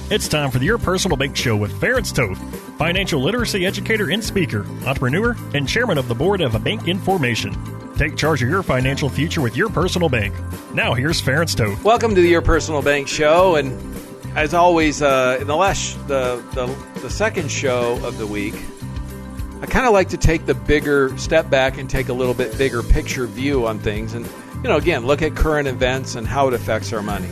It's time for the Your Personal Bank Show with Ference Toth, financial literacy educator and speaker, entrepreneur, and chairman of the board of Bank Information. Take charge of your financial future with Your Personal Bank. Now here's Ference Toth. Welcome to the Your Personal Bank Show, and as always, in the second show of the week, I kind of like to take the bigger step back and take a little bit bigger picture view on things, and again, look at current events and how it affects our money.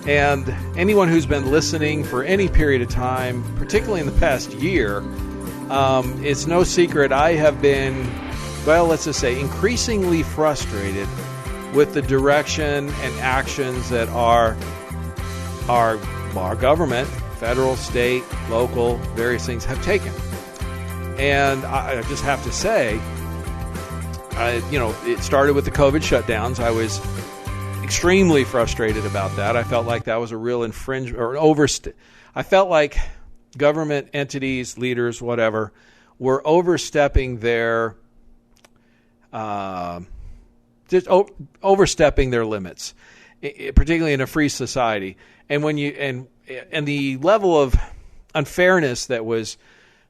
And anyone who's been listening for any period of time, particularly in the past year, it's no secret I have been, let's just say, increasingly frustrated with the direction and actions that our government, federal, state, local, various things have taken. And I just have to say, it started with the COVID shutdowns. I was extremely frustrated about that. I felt like that was a real infringement or I felt like government entities, leaders, whatever, were overstepping their overstepping their limits, particularly in a free society. And when and the level of unfairness that was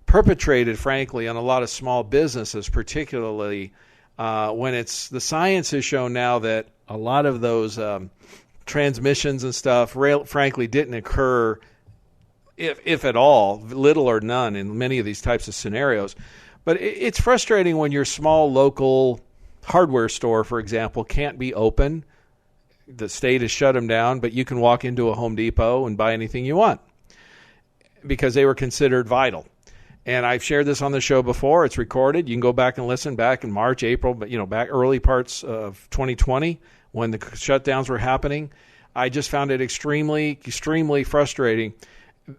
perpetrated, frankly, on a lot of small businesses, particularly when the science has shown now that a lot of those transmissions and stuff, frankly, didn't occur, if at all, little or none in many of these types of scenarios. But it's frustrating when your small local hardware store, for example, can't be open. The state has shut them down, but you can walk into a Home Depot and buy anything you want because they were considered vital. And I've shared this on the show before. It's recorded. You can go back and listen back in March, April, but back early parts of 2020 when the shutdowns were happening. I just found it extremely, extremely frustrating.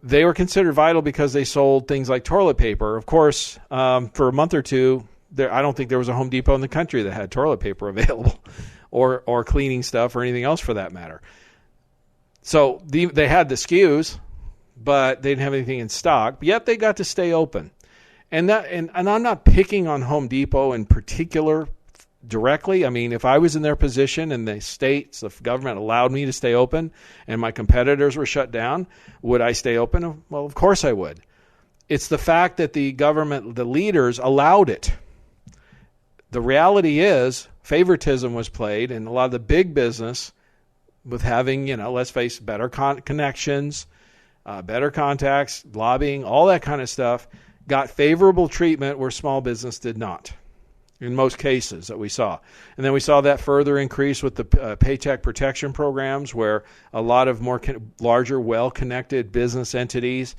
They were considered vital because they sold things like toilet paper. Of course, for a month or two, I don't think there was a Home Depot in the country that had toilet paper available or cleaning stuff or anything else for that matter. So they had the SKUs, but they didn't have anything in stock, yet they got to stay open. And I'm not picking on Home Depot in particular directly. I mean, if I was in their position and the government allowed me to stay open and my competitors were shut down, would I stay open? Well, of course I would. It's the fact that the government, the leaders allowed it. The reality is favoritism was played, and a lot of the big business with having, let's face it, better connections, better contacts, lobbying, all that kind of stuff, got favorable treatment where small business did not, in most cases that we saw. And then we saw that further increase with the Paycheck Protection Programs, where a lot of more larger, well-connected business entities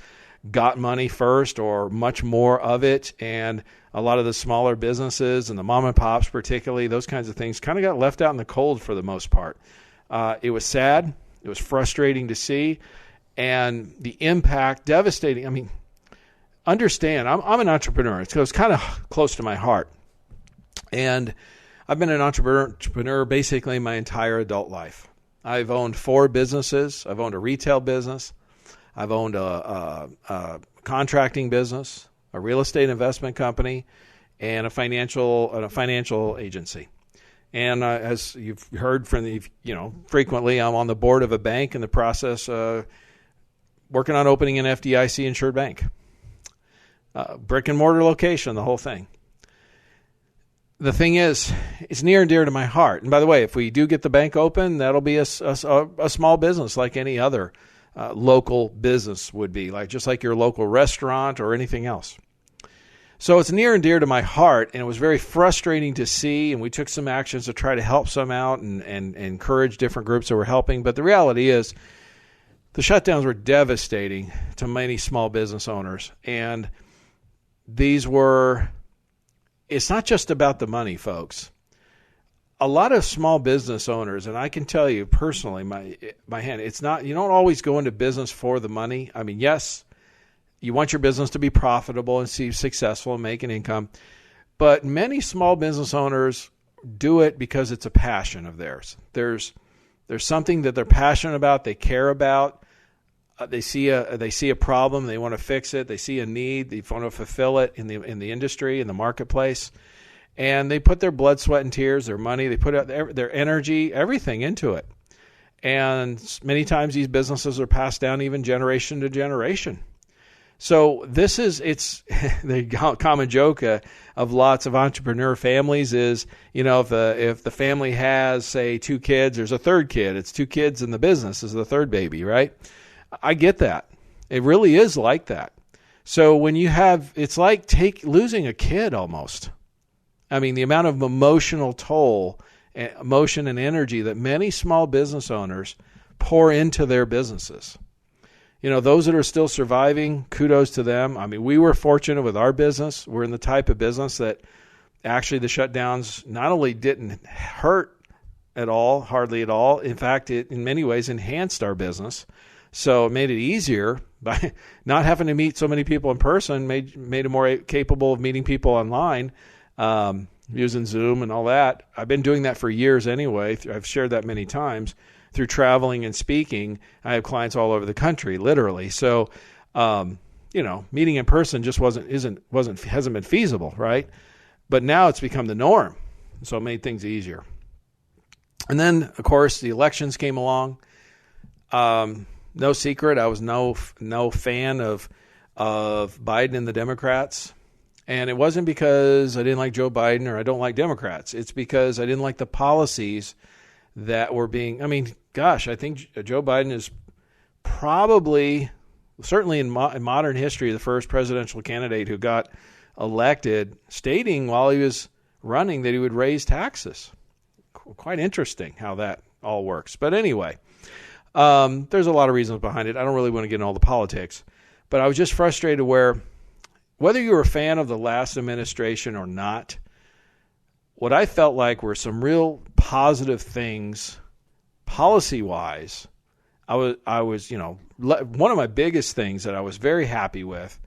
got money first or much more of it, and a lot of the smaller businesses and the mom and pops particularly, those kinds of things kind of got left out in the cold for the most part. It was sad. It was frustrating to see. And the impact, devastating. I mean, understand, I'm an entrepreneur. It's kind of close to my heart. And I've been an entrepreneur basically my entire adult life. I've owned 4 businesses. I've owned a retail business. I've owned a contracting business, a real estate investment company, and a financial agency. And as you've heard from frequently, I'm on the board of a bank in the process working on opening an FDIC insured bank. Brick and mortar location, the whole thing. The thing is, it's near and dear to my heart. And by the way, if we do get the bank open, that'll be a small business like any other local business would be, just like your local restaurant or anything else. So it's near and dear to my heart, and it was very frustrating to see, and we took some actions to try to help some out and encourage different groups that were helping. But the reality is the shutdowns were devastating to many small business owners. And it's not just about the money, folks. A lot of small business owners, and I can tell you personally, my hand, it's not, you don't always go into business for the money. I mean, yes, you want your business to be profitable and be successful and make an income. But many small business owners do it because it's a passion of theirs. There's something that they're passionate about, they care about. They see a problem, they want to fix it. They see a need, they want to fulfill it in the industry, in the marketplace, and they put their blood, sweat, and tears, their money, they put out their energy, everything into it. And many times these businesses are passed down even generation to generation. So it's the common joke of lots of entrepreneur families is, if the family has, say, 2 kids, there's a third kid. It's 2 kids in the business is the third baby, right? I get that. It really is like that. So when it's like losing a kid almost. I mean, the amount of emotional toll, emotion and energy that many small business owners pour into their businesses. Those that are still surviving, kudos to them. I mean, we were fortunate with our business. We're in the type of business that actually the shutdowns not only didn't hurt at all, hardly at all. In fact, it in many ways enhanced our business. So it made it easier by not having to meet so many people in person, made it more capable of meeting people online, using Zoom and all that. I've been doing that for years anyway. I've shared that many times. Through traveling and speaking, I have clients all over the country, literally. So, meeting in person just hasn't been feasible, right? But now it's become the norm, so it made things easier. And then, of course, the elections came along. No secret, I was no fan of Biden and the Democrats, and it wasn't because I didn't like Joe Biden or I don't like Democrats. It's because I didn't like the policies that were being, I think Joe Biden is probably, certainly in modern history, the first presidential candidate who got elected stating while he was running that he would raise taxes. Quite interesting how that all works. But anyway, there's a lot of reasons behind it. I don't really want to get into all the politics. But I was just frustrated whether you were a fan of the last administration or not, what I felt like were some real positive things policy-wise. I was, one of my biggest things that I was very happy with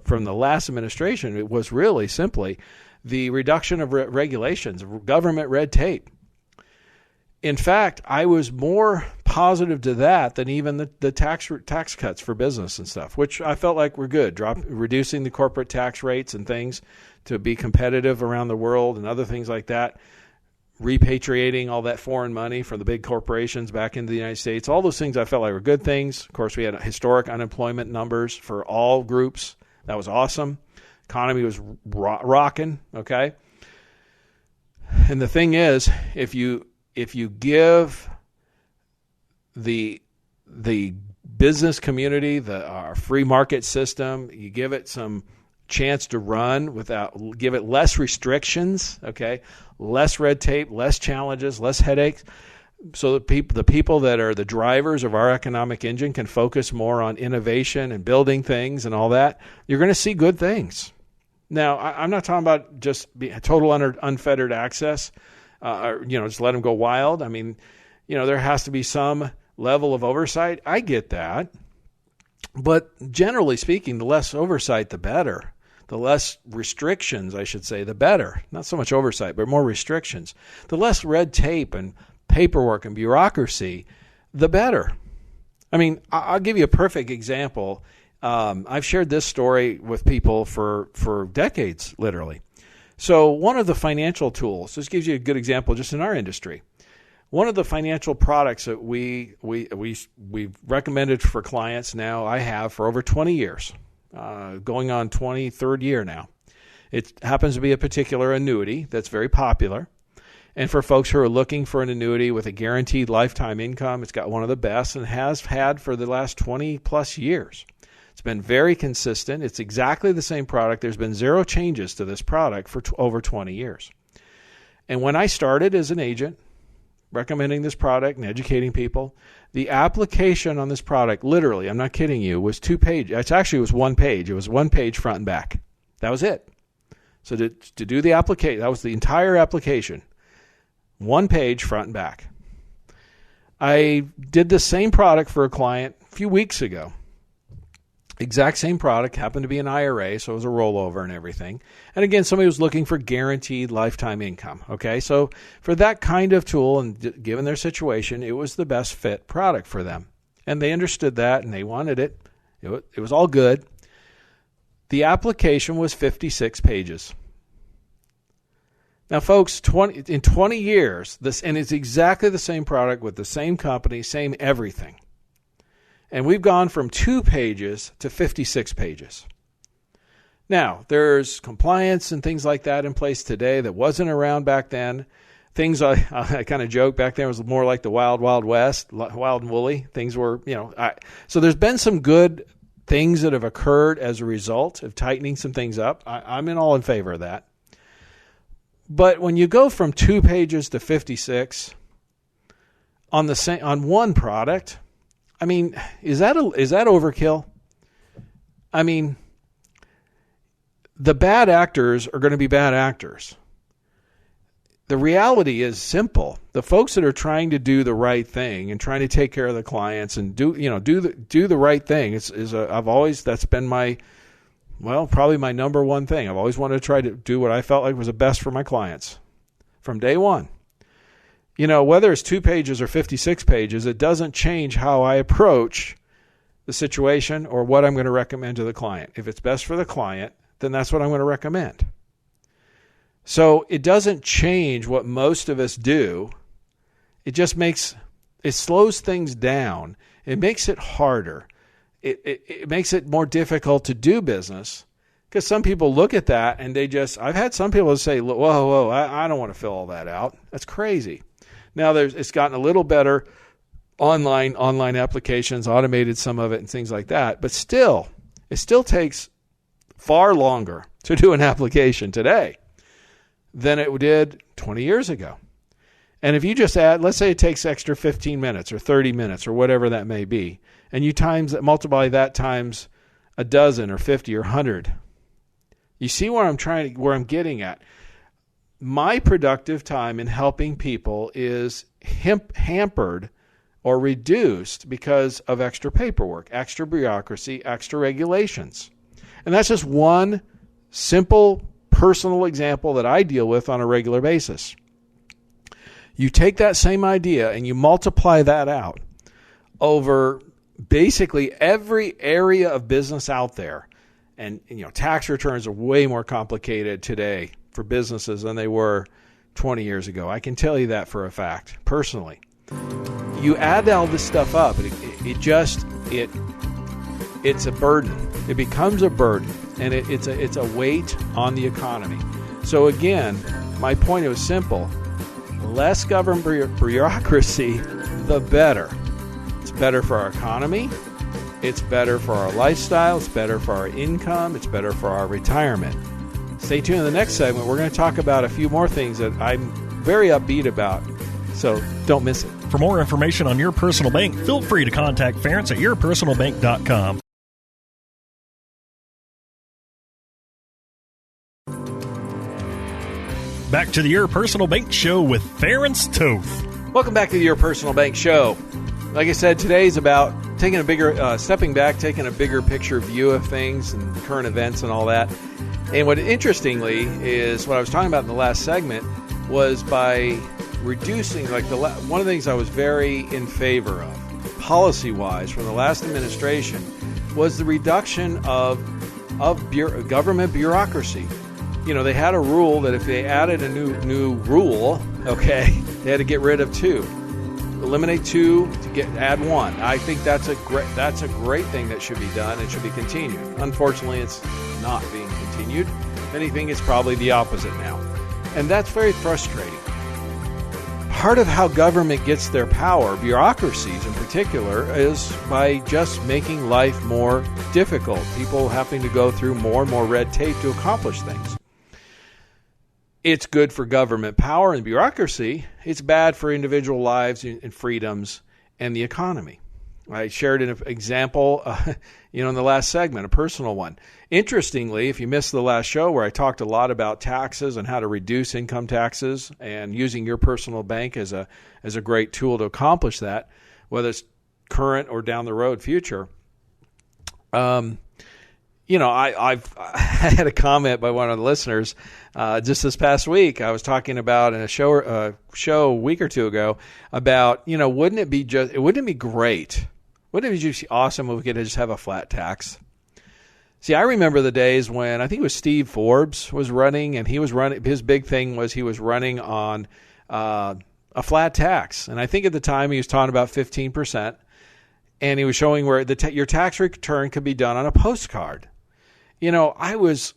from the last administration, it was really simply the reduction of regulations, government red tape. In fact, I was more positive to that than even the tax cuts for business and stuff, which I felt like were good. Reducing the corporate tax rates and things to be competitive around the world and other things like that. Repatriating all that foreign money from the big corporations back into the United States. All those things I felt like were good things. Of course, we had historic unemployment numbers for all groups. That was awesome. Economy was rocking, okay? And the thing is, if you give the business community, our free market system, you give it some chance to run give it less restrictions, okay, less red tape, less challenges, less headaches, so that the people that are the drivers of our economic engine can focus more on innovation and building things and all that, you're going to see good things. Now, I'm not talking about just total unfettered access, just let them go wild. I mean, there has to be some level of oversight. I get that. But generally speaking, the less oversight, the better. The less restrictions, I should say, the better. Not so much oversight, but more restrictions. The less red tape and paperwork and bureaucracy, the better. I mean, I'll give you a perfect example. I've shared this story with people for decades, literally. So one of the financial tools, this gives you a good example just in our industry. One of the financial products that we've recommended for clients now, I have for over 20 years. Going on 23rd year now. It happens to be a particular annuity that's very popular. And for folks who are looking for an annuity with a guaranteed lifetime income, it's got one of the best and has had for the last 20 plus years. It's been very consistent. It's exactly the same product. There's been zero changes to this product for over 20 years. And when I started as an agent, recommending this product and educating people, the application on this product, literally, I'm not kidding you, was 2 pages. It was 1 page. It was 1 page front and back. That was it. So to do the application, that was the entire application. 1 page front and back. I did the same product for a client a few weeks ago. Exact same product, happened to be an IRA, so it was a rollover and everything. And again, somebody was looking for guaranteed lifetime income. Okay, so for that kind of tool and given their situation, it was the best fit product for them. And they understood that and they wanted it. It was all good. The application was 56 pages. Now, folks, in 20 years, and it's exactly the same product with the same company, same everything. And we've gone from 2 pages to 56 pages. Now, there's compliance and things like that in place today that wasn't around back then. Things I kind of joke back then was more like the Wild Wild West, wild and woolly. Things were, so there's been some good things that have occurred as a result of tightening some things up. I'm all in favor of that. But when you go from 2 pages to 56 on one product, I mean, is that overkill? I mean, the bad actors are going to be bad actors. The reality is simple. The folks that are trying to do the right thing and trying to take care of the clients and do the right thing that's been probably my number one thing. I've always wanted to try to do what I felt like was the best for my clients from day one. Whether it's 2 pages or 56 pages, it doesn't change how I approach the situation or what I'm going to recommend to the client. If it's best for the client, then that's what I'm going to recommend. So it doesn't change what most of us do. It just slows things down. It makes it harder. It makes it more difficult to do business because some people look at that and I've had some people say, whoa, I don't want to fill all that out. That's crazy. Now it's gotten a little better, online applications, automated some of it and things like that. But still, it still takes far longer to do an application today than it did 20 years ago. And if you just add, let's say it takes extra 15 minutes or 30 minutes or whatever that may be, and you multiply that times a dozen or 50 or 100, you see where I'm getting at. My productive time in helping people is hampered or reduced because of extra paperwork, extra bureaucracy, extra regulations. And that's just one simple personal example that I deal with on a regular basis. You take that same idea and you multiply that out over basically every area of business out there. And tax returns are way more complicated today for businesses than they were 20 years ago. I can tell you that for a fact, personally. You add all this stuff up, it's a burden. It becomes a burden, and it's a weight on the economy. So again, my point was simple. Less government bureaucracy, the better. It's better for our economy. It's better for our lifestyle. It's better for our income. It's better for our retirement. Stay tuned in the next segment. We're going to talk about a few more things that I'm very upbeat about. So don't miss it. For more information on Your Personal Bank, feel free to contact Ference at yourpersonalbank.com. Back to the Your Personal Bank Show with Ference Toth. Welcome back to the Your Personal Bank Show. Like I said, today's about stepping back, taking a bigger picture view of things and current events and all that. And what interestingly is what I was talking about in the last segment was by reducing, one of the things I was very in favor of, policy-wise, from the last administration, was the reduction of government bureaucracy. They had a rule that if they added a new rule, they had to get rid of 2. Eliminate 2 to add 1. I think that's a great thing that should be done and should be continued. Unfortunately, it's not being continued. If anything, it's probably the opposite now. And that's very frustrating. Part of how government gets their power, bureaucracies in particular, is by just making life more difficult. People having to go through more and more red tape to accomplish things. It's good for government power and bureaucracy. It's bad for individual lives and freedoms and the economy. I shared an example, in the last segment, a personal one. Interestingly, if you missed the last show where I talked a lot about taxes and how to reduce income taxes and using Your Personal Bank as a great tool to accomplish that, whether it's current or down the road future. I had a comment by one of the listeners just this past week. I was talking about in a show a week or two ago about, wouldn't it be great? Wouldn't it be just awesome if we could just have a flat tax? See, I remember the days when I think it was Steve Forbes was running, and his big thing was he was running on a flat tax. And I think at the time he was talking about 15%, and he was showing where your tax return could be done on a postcard. I was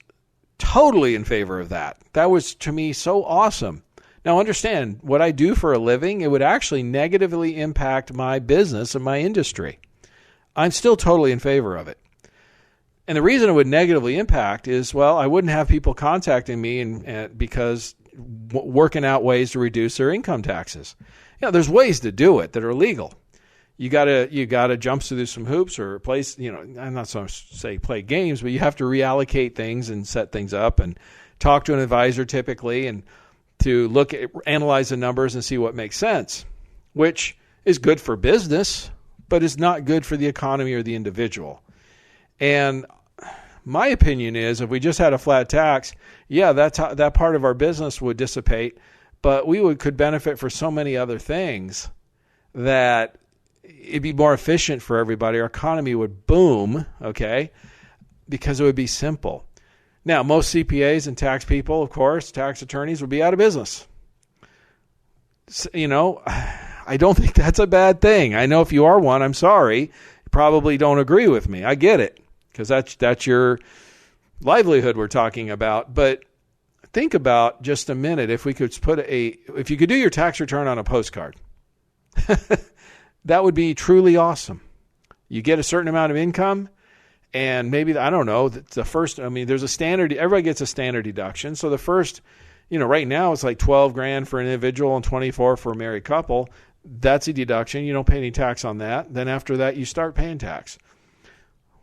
totally in favor of that. That was, to me, so awesome. Now, understand, what I do for a living, it would actually negatively impact my business and my industry. I'm still totally in favor of it. And the reason it would negatively impact is, well, I wouldn't have people contacting me because working out ways to reduce their income taxes. There's ways to do it that are legal. You gotta jump through some hoops or place. I'm not so say play games, but you have to reallocate things and set things up and talk to an advisor typically and to analyze the numbers and see what makes sense, which is good for business, but is not good for the economy or the individual. And my opinion is, if we just had a flat tax, that part of our business would dissipate, but we could benefit for so many other things that it'd be more efficient for everybody. Our economy would boom, okay, because it would be simple. Now, most CPAs and tax people, of course, tax attorneys would be out of business. I don't think that's a bad thing. I know if you are one, I'm sorry, you probably don't agree with me. I get it, because that's your livelihood we're talking about. But think about just a minute if you could do your tax return on a postcard. That would be truly awesome. You get a certain amount of income, and maybe, I don't know, the first, there's a standard, everybody gets a standard deduction. So the first, right now it's like $12,000 for an individual and $24,000 for a married couple. That's a deduction. You don't pay any tax on that. Then after that, you start paying tax.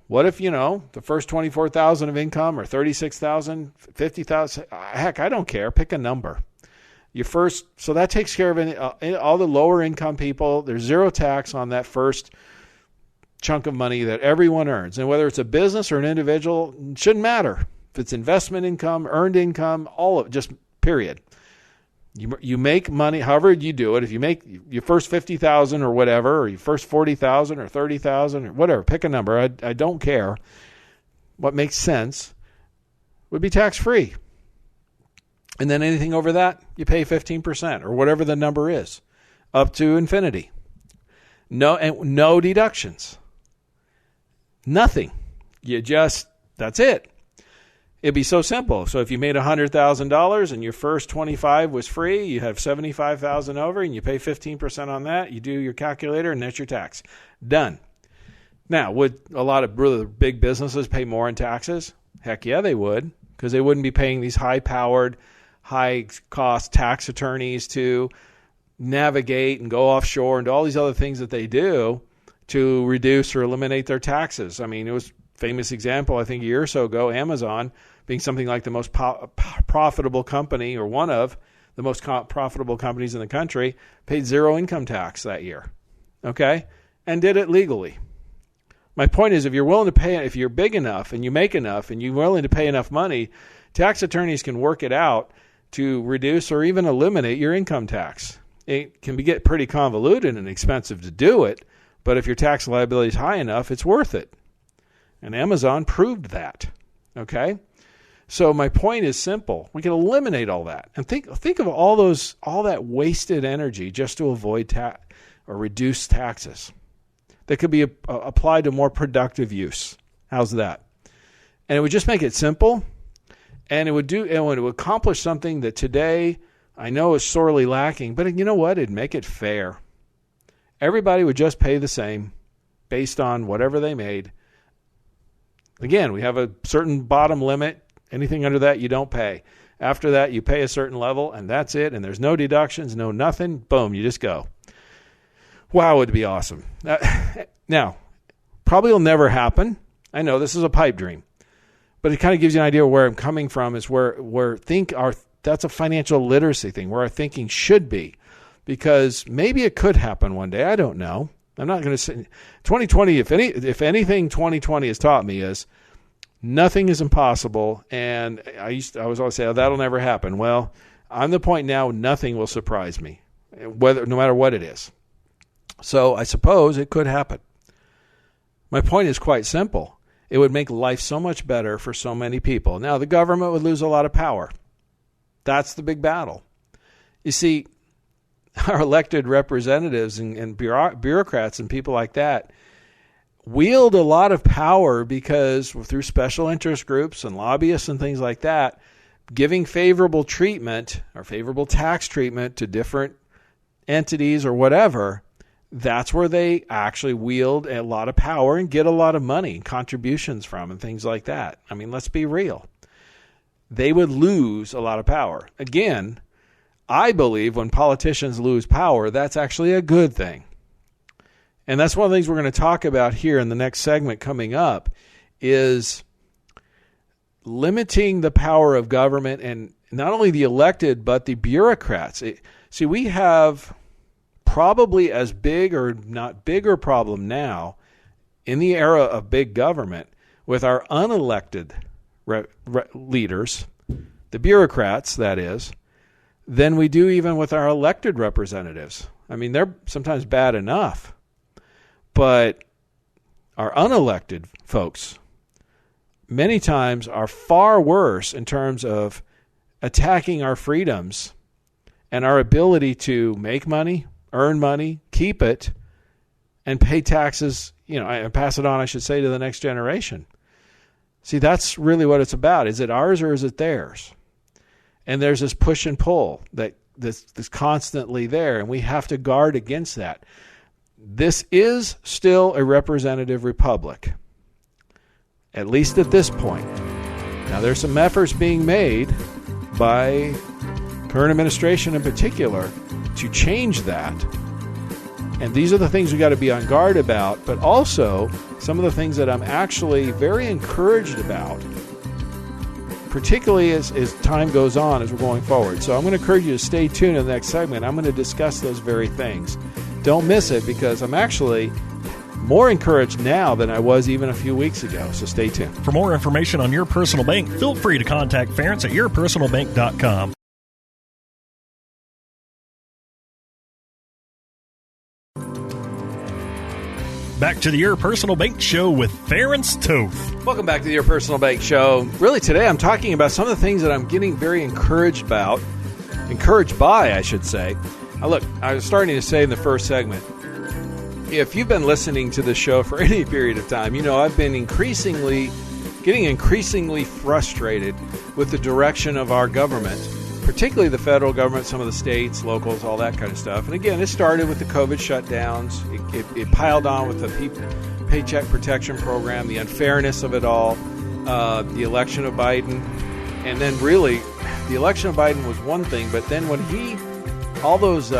What if, the first $24,000 of income or $36,000, $50,000, heck, I don't care. Pick a number. So that takes care of all the lower income people. There's zero tax on that first chunk of money that everyone earns. And whether it's a business or an individual, it shouldn't matter. If it's investment income, earned income, all of it, just period. You make money, however you do it. If you make your first $50,000 or whatever, or your first $40,000 or $30,000 or whatever, pick a number. I don't care. What makes sense would be tax-free. And then anything over that, you pay 15% or whatever the number is, up to infinity. No deductions. Nothing. That's it. It'd be so simple. So if you made $100,000 and your first 25 was free, you have 75,000 over, and you pay 15% on that. You do your calculator, and that's your tax. Done. Now, would a lot of really big businesses pay more in taxes? Heck yeah, they would, because they wouldn't be paying these high-powered, high-cost tax attorneys to navigate and go offshore and do all these other things that they do to reduce or eliminate their taxes. It was a famous example, I think a year or so ago, Amazon being something like the most profitable company, or one of the most profitable companies in the country, paid zero income tax that year, okay, and did it legally. My point is, if you're willing to pay, if you're big enough and you make enough and you're willing to pay enough money, tax attorneys can work it out to reduce or even eliminate your income tax. It can get pretty convoluted and expensive to do it, but if your tax liability is high enough, it's worth it. And Amazon proved that, okay? So my point is simple. We can eliminate all that. And think of all that wasted energy just to avoid or reduce taxes that could be applied to more productive use. How's that? And it would just make it simple, and it would accomplish something that today I know is sorely lacking, but you know what? It'd make it fair. Everybody would just pay the same based on whatever they made. Again, we have a certain bottom limit. Anything under that, you don't pay. After that, you pay a certain level, and that's it. And there's no deductions, no nothing. Boom, you just go. Wow, it would be awesome. Now, probably will never happen. I know this is a pipe dream. But it kind of gives you an idea of where I'm coming from, is that's a financial literacy thing, where our thinking should be. Because maybe it could happen one day. I don't know. I'm not going to say 2020. If anything, 2020 has taught me is nothing is impossible. And I was always say, that'll never happen. Well, I'm the point now. Nothing will surprise me, no matter what it is. So I suppose it could happen. My point is quite simple. It would make life so much better for so many people. Now, the government would lose a lot of power. That's the big battle. You see, our elected representatives and bureaucrats and people like that wield a lot of power because through special interest groups and lobbyists and things like that, giving favorable treatment or favorable tax treatment to different entities or whatever, that's where they actually wield a lot of power and get a lot of money and contributions from and things like that. I mean, let's be real. They would lose a lot of power. Again, I believe when politicians lose power, that's actually a good thing. And that's one of the things we're going to talk about here in the next segment coming up is limiting the power of government and not only the elected, but the bureaucrats. See, we have probably as big or not bigger problem now in the era of big government with our unelected leaders, the bureaucrats, that is, than we do even with our elected representatives. I mean, they're sometimes bad enough, but our unelected folks many times are far worse in terms of attacking our freedoms and our ability to make money, earn money, keep it, and pay taxes, and pass it on, I should say, to the next generation. See, that's really what it's about. Is it ours or is it theirs? And there's this push and pull that's constantly there, and we have to guard against that. This is still a representative republic, at least at this point. Now, there's some efforts being made by current administration in particular to change that. And these are the things we got to be on guard about, but also some of the things that I'm actually very encouraged about, particularly as time goes on as we're going forward. So I'm going to encourage you to stay tuned in the next segment. I'm going to discuss those very things. Don't miss it, because I'm actually more encouraged now than I was even a few weeks ago. So stay tuned. For more information on Your Personal Bank, feel free to contact Ference at yourpersonalbank.com. Back to the Your Personal Bank Show with Ference Toth. Welcome back to the Your Personal Bank Show. Really, today I'm talking about some of the things that I'm getting very encouraged by, I should say. Now, look, I was starting to say in the first segment, if you've been listening to the show for any period of time, I've been getting increasingly frustrated with the direction of our government, particularly the federal government, some of the states, locals, all that kind of stuff. And again, it started with the COVID shutdowns. It piled on with the Paycheck Protection Program, the unfairness of it all, the election of Biden. And then really, the election of Biden was one thing, but then when all those,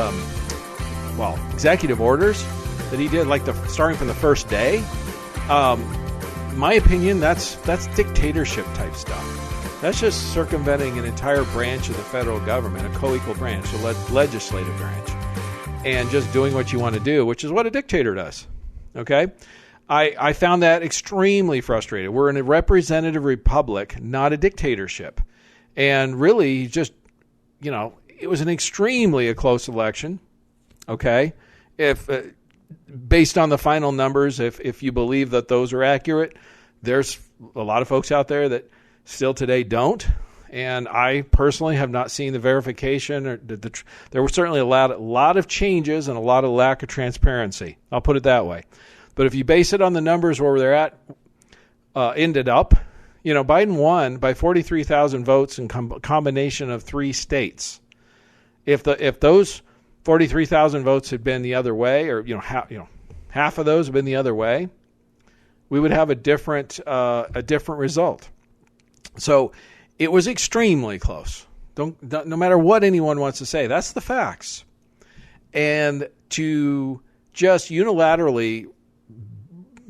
executive orders that he did, starting from the first day, in my opinion, that's dictatorship type stuff. That's just circumventing an entire branch of the federal government, a co-equal branch, a legislative branch, and just doing what you want to do, which is what a dictator does. Okay? I found that extremely frustrating. We're in a representative republic, not a dictatorship. And really, just, it was an extremely close election. Okay? If based on the final numbers, if you believe that those are accurate, there's a lot of folks out there that still today don't, and I personally have not seen the verification. Or there were certainly a lot of changes and a lot of lack of transparency. I'll put it that way. But if you base it on the numbers where they're at, ended up, Biden won by 43,000 votes in combination of 3 states. If those 43,000 votes had been the other way, or half of those had been the other way, we would have a different result. So it was extremely close. No matter what anyone wants to say, that's the facts. And to just unilaterally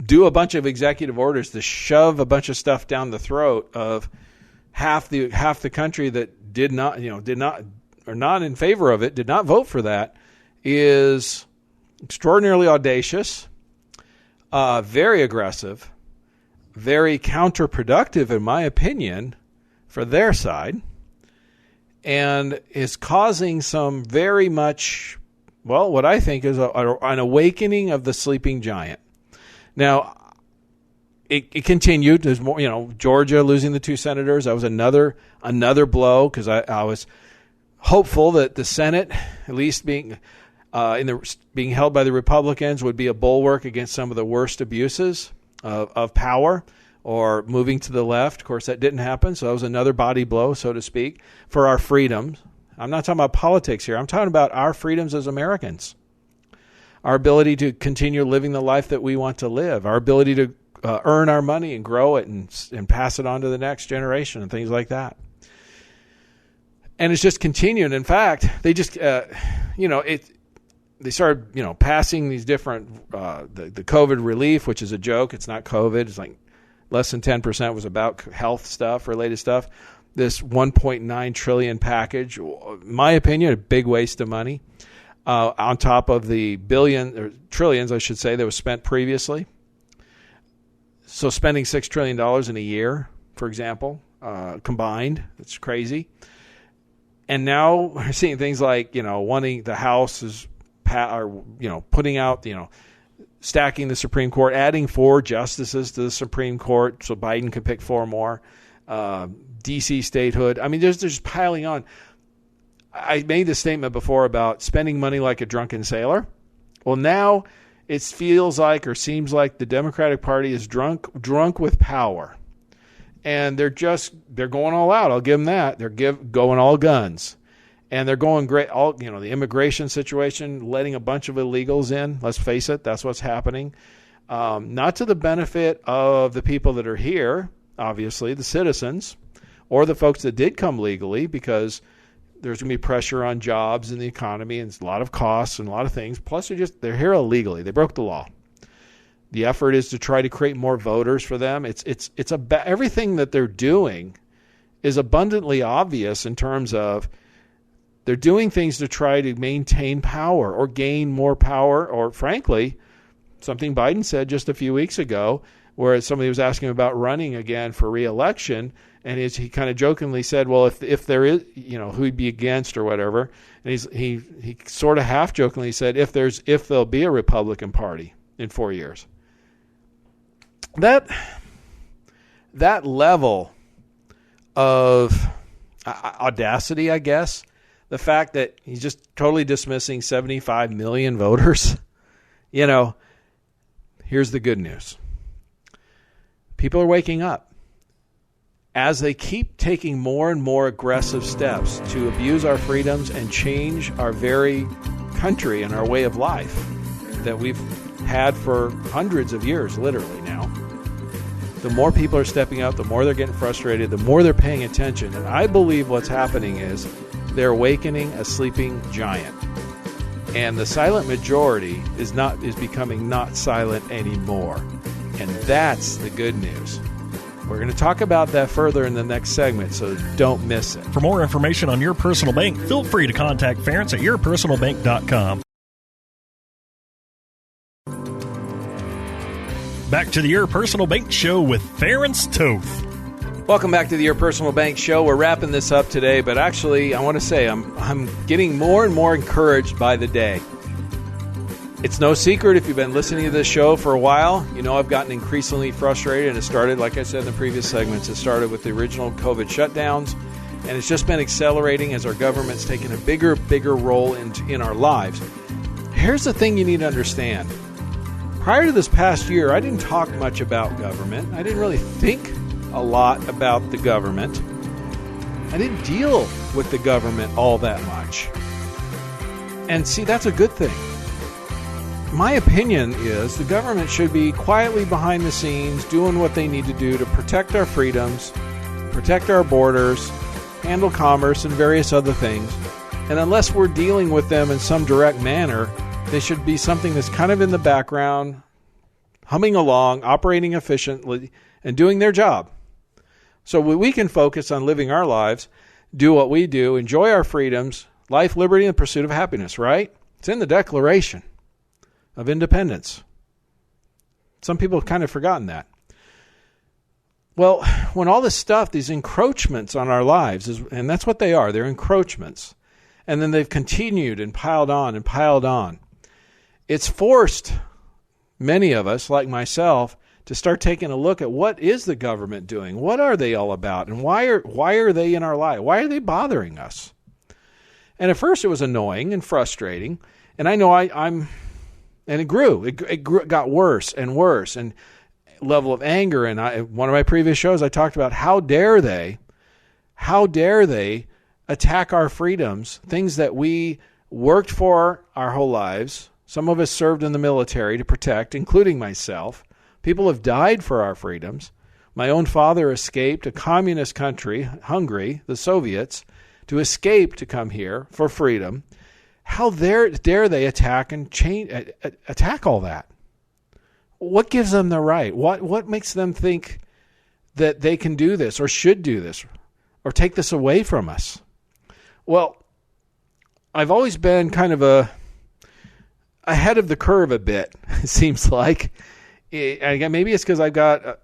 do a bunch of executive orders to shove a bunch of stuff down the throat of half the country that did not or not in favor of it, did not vote for that, is extraordinarily audacious, very aggressive, very counterproductive, in my opinion, for their side, and is causing some very much, what I think is an awakening of the sleeping giant. Now, it continued. There's more, Georgia losing the 2 senators. That was another blow, because I was hopeful that the Senate, at least being held by the Republicans, would be a bulwark against some of the worst abuses of power or moving to the left. Of course, that didn't happen, so that was another body blow, so to speak, for our freedoms. I'm not talking about politics here. I'm talking about our freedoms as Americans, our ability to continue living the life that we want to live, our ability to earn our money and grow it and pass it on to the next generation and things like that. And it's just continued. In fact, they just, they started, passing these different, the COVID relief, which is a joke. It's not COVID. It's like less than 10% was about health stuff, related stuff. This $1.9 trillion package, in my opinion, a big waste of money, on top of the trillions, I should say, that was spent previously. So spending $6 trillion in a year, for example, combined, it's crazy. And now we're seeing things like, wanting the House is, putting out, stacking the Supreme Court, adding 4 justices to the Supreme Court so Biden could pick 4 more, D.C. statehood. I mean, there's just piling on. I made this statement before about spending money like a drunken sailor. Well, now it feels like or seems like the Democratic Party is drunk with power. And they're going all out. I'll give them that. They're going all guns. And they're going great. The immigration situation, letting a bunch of illegals in. Let's face it, that's what's happening. Not to the benefit of the people that are here, obviously, the citizens, or the folks that did come legally, because there's going to be pressure on jobs and the economy, and a lot of costs and a lot of things. Plus, they're here illegally. They broke the law. The effort is to try to create more voters for them. Everything that they're doing is abundantly obvious in terms of they're doing things to try to maintain power or gain more power, or frankly, something Biden said just a few weeks ago, where somebody was asking about running again for re-election, and he kind of jokingly said, well, if there is, who he'd be against or whatever, and he sort of half jokingly said, if there'll be a Republican Party in 4 years. That level of audacity, I guess, the fact that he's just totally dismissing 75 million voters, here's the good news. People are waking up. As they keep taking more and more aggressive steps to abuse our freedoms and change our very country and our way of life that we've had for hundreds of years, literally now, the more people are stepping up, the more they're getting frustrated, the more they're paying attention. And I believe what's happening is they're awakening a sleeping giant. And the silent majority is becoming not silent anymore. And that's the good news. We're going to talk about that further in the next segment, so don't miss it. For more information on Your Personal Bank, feel free to contact Ference at yourpersonalbank.com. Back to the Your Personal Bank Show with Ference Toth. Welcome back to the Your Personal Bank Show. We're wrapping this up today, but actually, I want to say I'm getting more and more encouraged by the day. It's no secret if you've been listening to this show for a while, I've gotten increasingly frustrated, and it started, like I said in the previous segments, it started with the original COVID shutdowns, and it's just been accelerating as our government's taken a bigger role in our lives. Here's the thing you need to understand. Prior to this past year, I didn't talk much about government. I didn't really think a lot about the government. I didn't deal with the government all that much. And see, that's a good thing. My opinion is the government should be quietly behind the scenes doing what they need to do to protect our freedoms, protect our borders, handle commerce, and various other things. And unless we're dealing with them in some direct manner, they should be something that's kind of in the background, humming along, operating efficiently, and doing their job. So we can focus on living our lives, do what we do, enjoy our freedoms, life, liberty, and the pursuit of happiness, right? It's in the Declaration of Independence. Some people have kind of forgotten that. Well, when all this stuff, these encroachments on our lives, and that's what they are, they're encroachments, and then they've continued and piled on, it's forced many of us, like myself, to start taking a look at what is the government doing? What are they all about? And why are they in our life? Why are they bothering us? And at first it was annoying and frustrating. And I know and it grew. It got worse and worse. And level of anger. And one of my previous shows, I talked about how dare they attack our freedoms, things that we worked for our whole lives. Some of us served in the military to protect, including myself. People have died for our freedoms. My own father escaped a communist country, Hungary, the Soviets, to escape to come here for freedom. How dare they attack all that? What gives them the right? What makes them think that they can do this or should do this or take this away from us? Well, I've always been kind of ahead of the curve a bit, it seems like. Maybe it's because I've got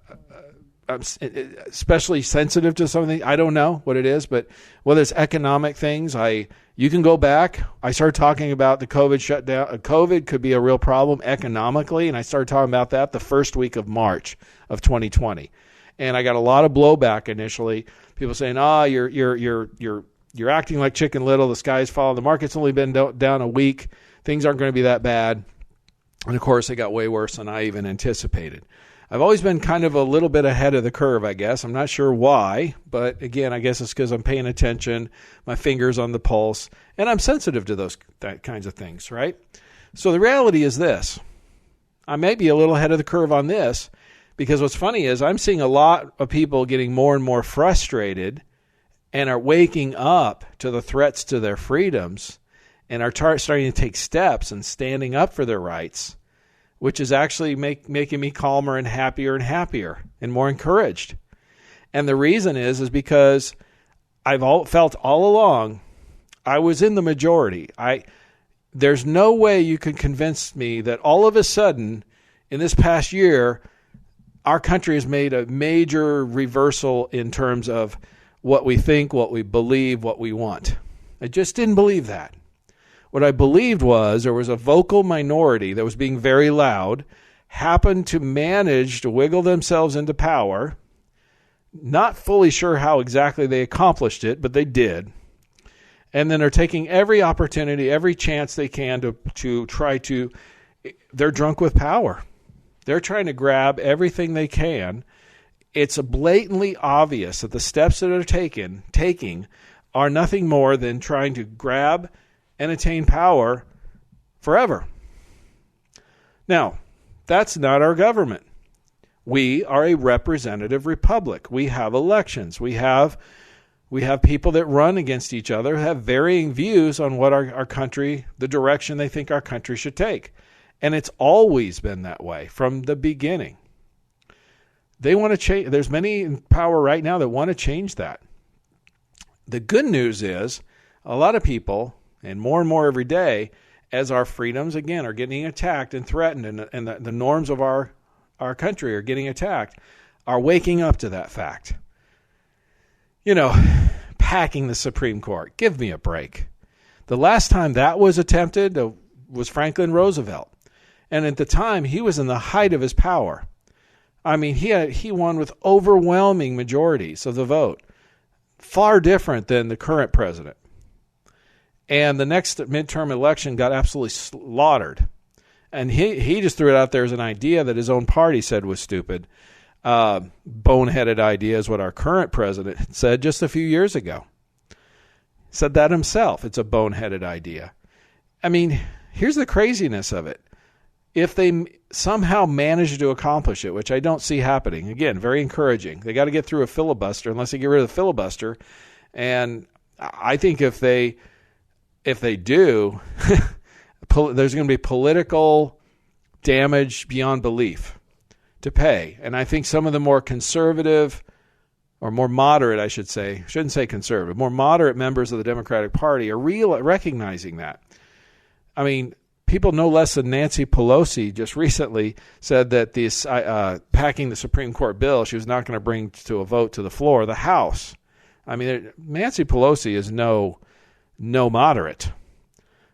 I'm especially sensitive to something. I don't know what it is, but whether it's economic things, you can go back. I started talking about the COVID shutdown. COVID could be a real problem economically, and I started talking about that the first week of March of 2020. And I got a lot of blowback initially. People saying, you're acting like Chicken Little. The sky's falling. The market's only been down a week. Things aren't going to be that bad. And of course, it got way worse than I even anticipated. I've always been kind of a little bit ahead of the curve, I guess. I'm not sure why, but again, I guess it's because I'm paying attention, my finger's on the pulse, and I'm sensitive to that kinds of things, right? So the reality is this. I may be a little ahead of the curve on this because what's funny is I'm seeing a lot of people getting more and more frustrated and are waking up to the threats to their freedoms and are starting to take steps and standing up for their rights, which is actually making me calmer and happier and more encouraged. And the reason is because I've felt all along I was in the majority. There's no way you can convince me that all of a sudden in this past year our country has made a major reversal in terms of what we think, what we believe, what we want. I just didn't believe that. What I believed was there was a vocal minority that was being very loud, happened to manage to wiggle themselves into power, not fully sure how exactly they accomplished it, but they did, and then are taking every opportunity, every chance they can to try to, they're drunk with power. They're trying to grab everything they can. It's blatantly obvious that the steps that are taking are nothing more than trying to grab and attain power forever. Now, that's not our government. We are a representative republic. We have elections. We have people that run against each other, have varying views on what our country, the direction they think our country should take. And it's always been that way from the beginning. They want to change. There's many in power right now that want to change that. The good news is a lot of people, and more every day, as our freedoms, again, are getting attacked and threatened, and the norms of our country are getting attacked, are waking up to that fact. Packing the Supreme Court. Give me a break. The last time that was attempted was Franklin Roosevelt. And at the time, he was in the height of his power. I mean, he won with overwhelming majorities of the vote. Far different than the current president. And the next midterm election got absolutely slaughtered. And he just threw it out there as an idea that his own party said was stupid. Boneheaded idea is what our current president said just a few years ago. Said that himself. It's a boneheaded idea. I mean, here's the craziness of it. If they somehow manage to accomplish it, which I don't see happening, again, very encouraging. They got to get through a filibuster unless they get rid of the filibuster. And I think if they do, there's going to be political damage beyond belief to pay. And I think some of the more conservative, or more moderate, I should say, shouldn't say conservative, more moderate members of the Democratic Party are recognizing that. I mean, people no less than Nancy Pelosi just recently said that this packing the Supreme Court bill, she was not going to bring to a vote to the floor of the House. I mean, Nancy Pelosi is no moderate,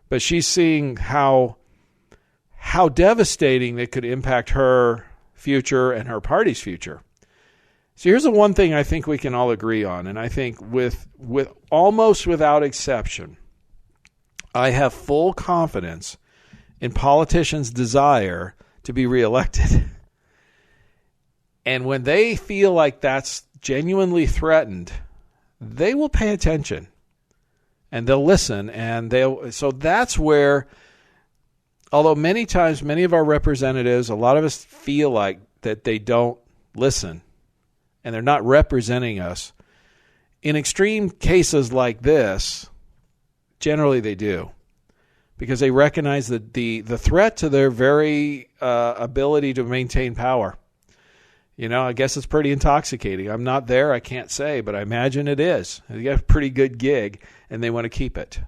but she's seeing how devastating it could impact her future and her party's future. So here's the one thing I think we can all agree on, and I think with almost without exception, I have full confidence in politicians' desire to be reelected. And when they feel like that's genuinely threatened, they will pay attention and they'll listen. So that's where, although many times, many of our representatives, a lot of us feel like that they don't listen and they're not representing us. In extreme cases like this, generally they do, because they recognize that the threat to their very ability to maintain power. I guess it's pretty intoxicating. I'm not there, I can't say, but I imagine it is. They got a pretty good gig, and they want to keep it.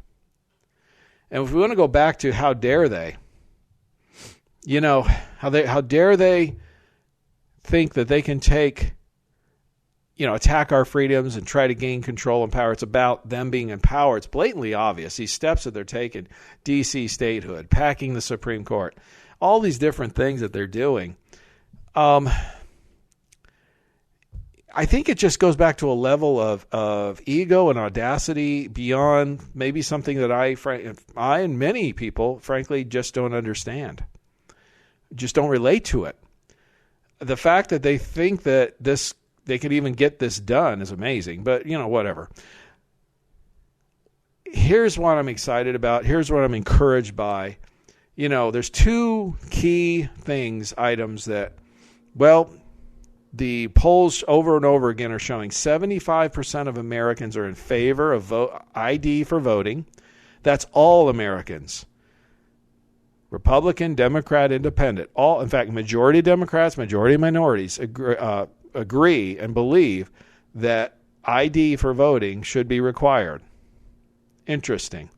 And if we want to go back to how dare they, how dare they think that they can attack our freedoms and try to gain control and power. It's about them being in power. It's blatantly obvious. These steps that they're taking, D.C. statehood, packing the Supreme Court, all these different things that they're doing. I think it just goes back to a level of ego and audacity beyond maybe something that I and many people, frankly, just don't understand, just don't relate to it. The fact that they think that they could even get this done is amazing, but whatever. Here's what I'm excited about. Here's what I'm encouraged by. There's two key items that, the polls over and over again are showing 75% of Americans are in favor of ID for voting. That's all Americans. Republican, Democrat, Independent. In fact, majority of Democrats, majority of minorities agree and believe that ID for voting should be required. Interesting.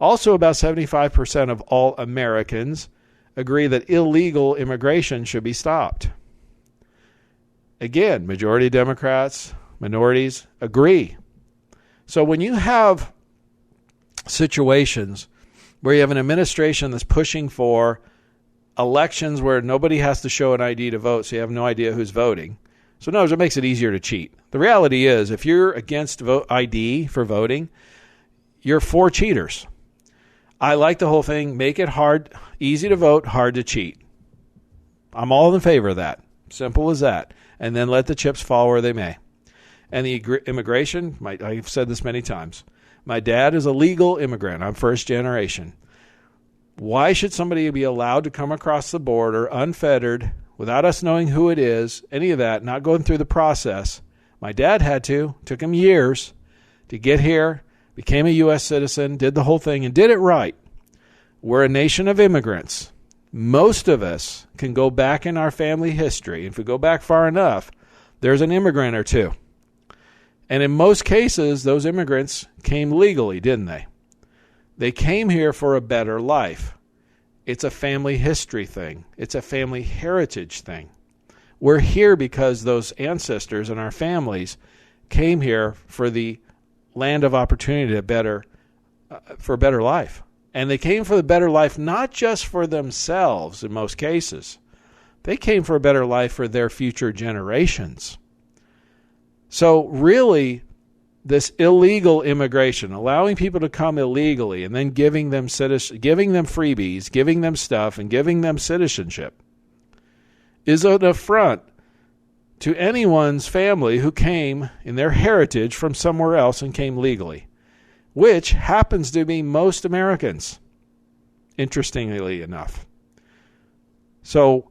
Also, about 75% of all Americans agree that illegal immigration should be stopped. Again, majority of Democrats, minorities agree. So when you have situations where you have an administration that's pushing for elections where nobody has to show an ID to vote, so you have no idea who's voting. So no, it makes it easier to cheat. The reality is, if you're against ID for voting, you're for cheaters. I like the whole thing. Make it hard, easy to vote, hard to cheat. I'm all in favor of that. Simple as that. And then let the chips fall where they may. And the immigration, I've said this many times. My dad is a legal immigrant. I'm first generation. Why should somebody be allowed to come across the border unfettered, without us knowing who it is, any of that, not going through the process? My dad had to. Took him years to get here, became a U.S. citizen, did the whole thing, and did it right. We're a nation of immigrants. Most of us can go back in our family history. If we go back far enough, there's an immigrant or two. And in most cases, those immigrants came legally, didn't they? They came here for a better life. It's a family history thing. It's a family heritage thing. We're here because those ancestors and our families came here for the land of opportunity for a better life. And they came for the better life not just for themselves in most cases. They came for a better life for their future generations. So really, this illegal immigration, allowing people to come illegally and then giving them freebies, giving them stuff, and giving them citizenship, is an affront to anyone's family who came in their heritage from somewhere else and came legally, which happens to be most Americans, interestingly enough. So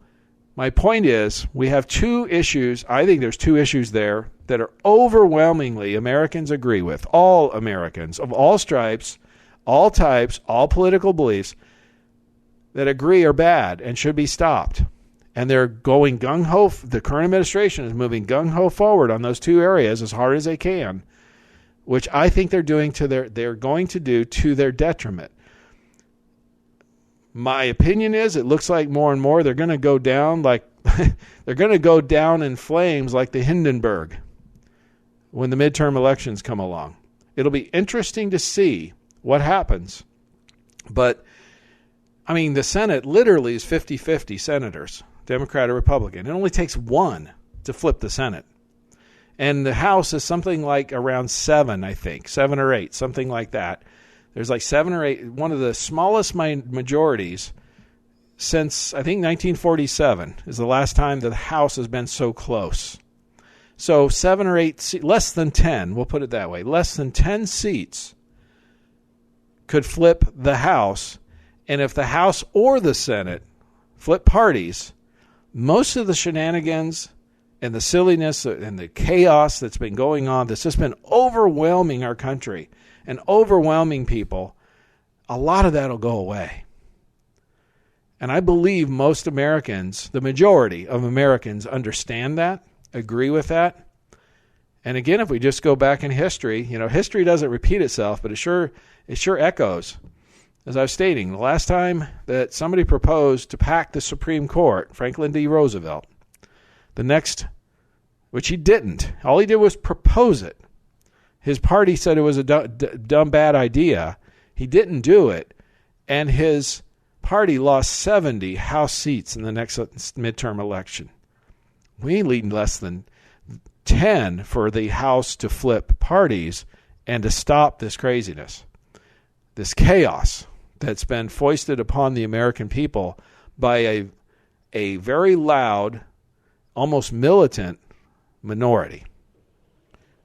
my point is, we have two issues. I think there's two issues there that are overwhelmingly Americans agree with. All Americans of all stripes, all types, all political beliefs that agree are bad and should be stopped. And they're going gung-ho. The current administration is moving gung-ho forward on those two areas as hard as they can, which I think they're going to do to their detriment. My opinion is, it looks like more and more they're going to go down they're going to go down in flames like the Hindenburg when the midterm elections come along. It'll be interesting to see what happens. But, I mean, the Senate literally is 50-50 senators. Democrat or Republican. It only takes one to flip the Senate. And the House is something like around 7, I think, 7 or 8, something like that. There's like 7 or 8, one of the smallest majorities since, I think, 1947 is the last time that the House has been so close. So 7 or 8, less than 10, we'll put it that way, less than 10 seats could flip the House. And if the House or the Senate flip parties, most of the shenanigans and the silliness and the chaos that's been going on, that's just been overwhelming our country and overwhelming people, a lot of that will go away. And I believe most Americans, the majority of Americans, understand that, agree with that. And again, if we just go back in history, history doesn't repeat itself, but it sure echoes. As I was stating, the last time that somebody proposed to pack the Supreme Court, Franklin D. Roosevelt, which he didn't. All he did was propose it. His party said it was a dumb, bad idea. He didn't do it. And his party lost 70 House seats in the next midterm election. We need less than 10 for the House to flip parties and to stop this craziness, this chaos that's been foisted upon the American people by a very loud, almost militant minority.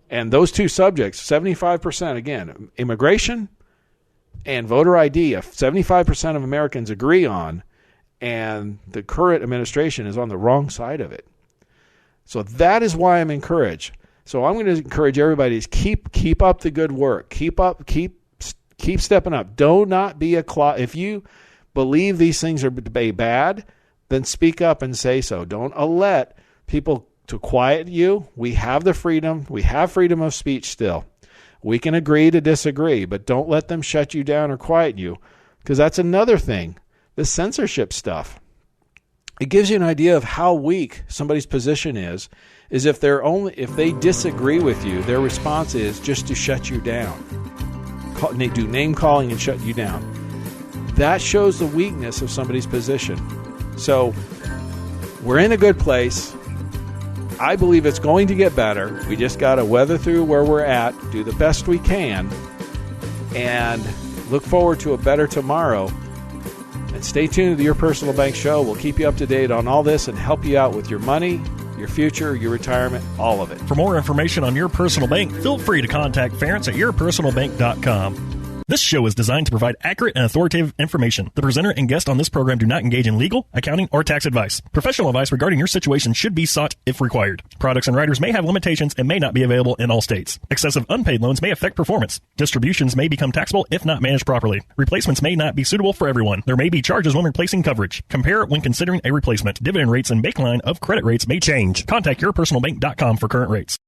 And those two subjects, 75%, again, immigration and voter ID, 75% of Americans agree on, and the current administration is on the wrong side of it. So that is why I'm encouraged. So I'm going to encourage everybody to keep up the good work. Keep stepping up. Do not be if you believe these things are bad, then speak up and say so. Don't let people to quiet you. We have the freedom. We have freedom of speech still. We can agree to disagree, but don't let them shut you down or quiet you, because that's another thing. The censorship stuff. It gives you an idea of how weak somebody's position is if they disagree with you, their response is just to shut you down. Do name calling and shut you down. That shows the weakness of somebody's position. So we're in a good place. I believe it's going to get better. We just got to weather through where we're at, do the best we can, and look forward to a better tomorrow. And stay tuned to Your Personal Bank Show. We'll keep you up to date on all this and help you out with your money, your future, your retirement, all of it. For more information on Your Personal Bank, feel free to contact Ference at yourpersonalbank.com. This show is designed to provide accurate and authoritative information. The presenter and guest on this program do not engage in legal, accounting, or tax advice. Professional advice regarding your situation should be sought if required. Products and riders may have limitations and may not be available in all states. Excessive unpaid loans may affect performance. Distributions may become taxable if not managed properly. Replacements may not be suitable for everyone. There may be charges when replacing coverage. Compare when considering a replacement. Dividend rates and baseline of credit rates may change. Contact yourpersonalbank.com for current rates.